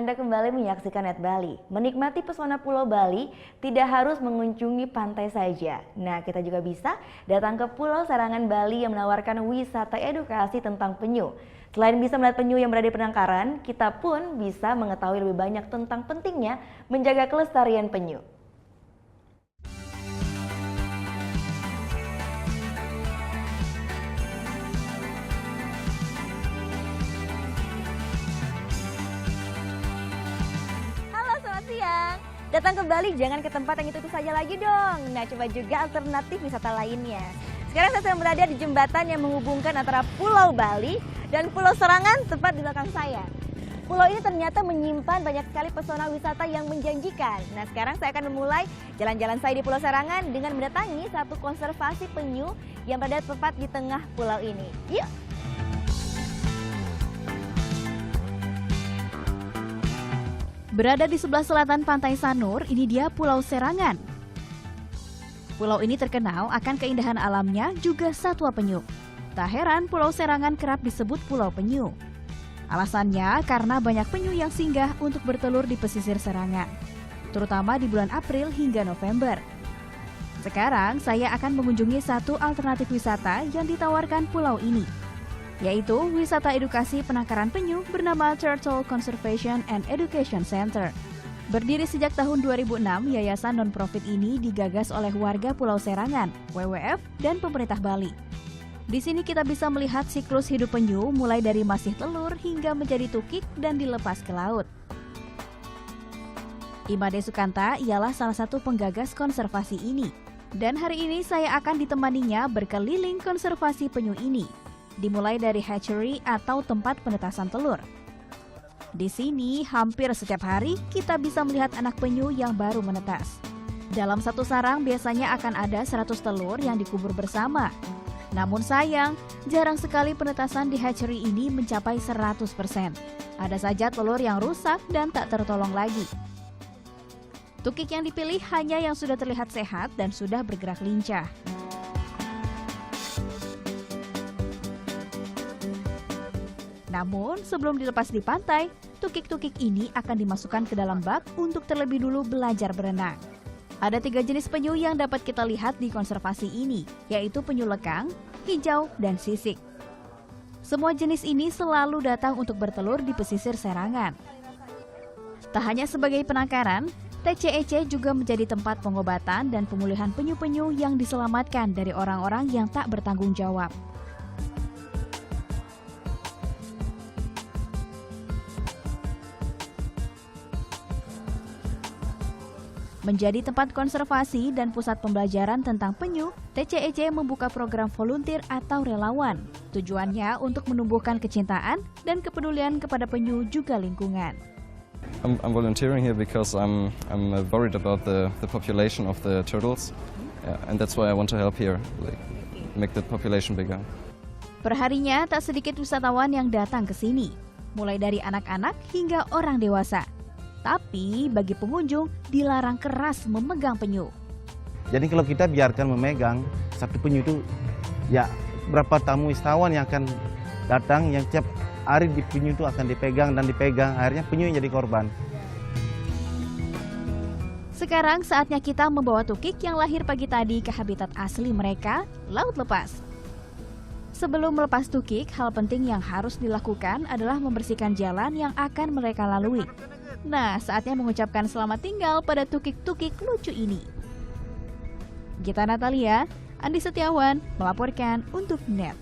Anda kembali menyaksikan Net Bali. Menikmati pesona Pulau Bali tidak harus mengunjungi pantai saja. Nah, kita juga bisa datang ke Pulau Serangan Bali yang menawarkan wisata edukasi tentang penyu. Selain bisa melihat penyu yang berada di penangkaran, kita pun bisa mengetahui lebih banyak tentang pentingnya menjaga kelestarian penyu. Siang. Datang ke Bali jangan ke tempat yang itu saja lagi dong. Nah, coba juga alternatif wisata lainnya. Sekarang saya sedang berada di jembatan yang menghubungkan antara Pulau Bali dan Pulau Serangan tepat di belakang saya. Pulau ini ternyata menyimpan banyak sekali pesona wisata yang menjanjikan. Nah, sekarang saya akan memulai jalan-jalan saya di Pulau Serangan dengan mendatangi satu konservasi penyu yang berada tepat di tengah pulau ini. Yuk! Berada di sebelah selatan Pantai Sanur, ini dia Pulau Serangan. Pulau ini terkenal akan keindahan alamnya juga satwa penyu. Tak heran Pulau Serangan kerap disebut Pulau Penyu. Alasannya karena banyak penyu yang singgah untuk bertelur di pesisir Serangan, terutama di bulan April hingga November. Sekarang saya akan mengunjungi satu alternatif wisata yang ditawarkan pulau ini, yaitu wisata edukasi penangkaran penyu bernama Turtle Conservation and Education Center. Berdiri sejak tahun 2006, yayasan non-profit ini digagas oleh warga Pulau Serangan, WWF, dan pemerintah Bali. Di sini kita bisa melihat siklus hidup penyu mulai dari masih telur hingga menjadi tukik dan dilepas ke laut. Imade Sukanta ialah salah satu penggagas konservasi ini. Dan hari ini saya akan ditemaninya berkeliling konservasi penyu ini. Dimulai dari hatchery atau tempat penetasan telur. Di sini hampir setiap hari kita bisa melihat anak penyu yang baru menetas. Dalam satu sarang biasanya akan ada 100 telur yang dikubur bersama. Namun sayang, jarang sekali penetasan di hatchery ini mencapai 100%. Ada saja telur yang rusak dan tak tertolong lagi. Tukik yang dipilih hanya yang sudah terlihat sehat dan sudah bergerak lincah. Namun, sebelum dilepas di pantai, tukik-tukik ini akan dimasukkan ke dalam bak untuk terlebih dulu belajar berenang. Ada 3 jenis penyu yang dapat kita lihat di konservasi ini, yaitu penyu lekang, hijau, dan sisik. Semua jenis ini selalu datang untuk bertelur di pesisir Serangan. Tak hanya sebagai penangkaran, TCEC juga menjadi tempat pengobatan dan pemulihan penyu-penyu yang diselamatkan dari orang-orang yang tak bertanggung jawab. Menjadi tempat konservasi dan pusat pembelajaran tentang penyu, TCEC membuka program volunteer atau relawan. Tujuannya untuk menumbuhkan kecintaan dan kepedulian kepada penyu juga lingkungan. I'm volunteering here because I'm worried about the population of the turtles, and that's why I want to help here, like make the population bigger. Perharinya tak sedikit wisatawan yang datang ke sini, mulai dari anak-anak hingga orang dewasa. Tapi bagi pengunjung dilarang keras memegang penyu. Jadi kalau kita biarkan memegang satu penyu itu, ya berapa tamu wisatawan yang akan datang yang tiap hari di penyu itu akan dipegang, akhirnya penyu yang jadi korban. Sekarang saatnya kita membawa tukik yang lahir pagi tadi ke habitat asli mereka, laut lepas. Sebelum melepas tukik, hal penting yang harus dilakukan adalah membersihkan jalan yang akan mereka lalui. Nah, saatnya mengucapkan selamat tinggal pada tukik-tukik lucu ini. Gita Natalia, Andi Setiawan melaporkan untuk NET.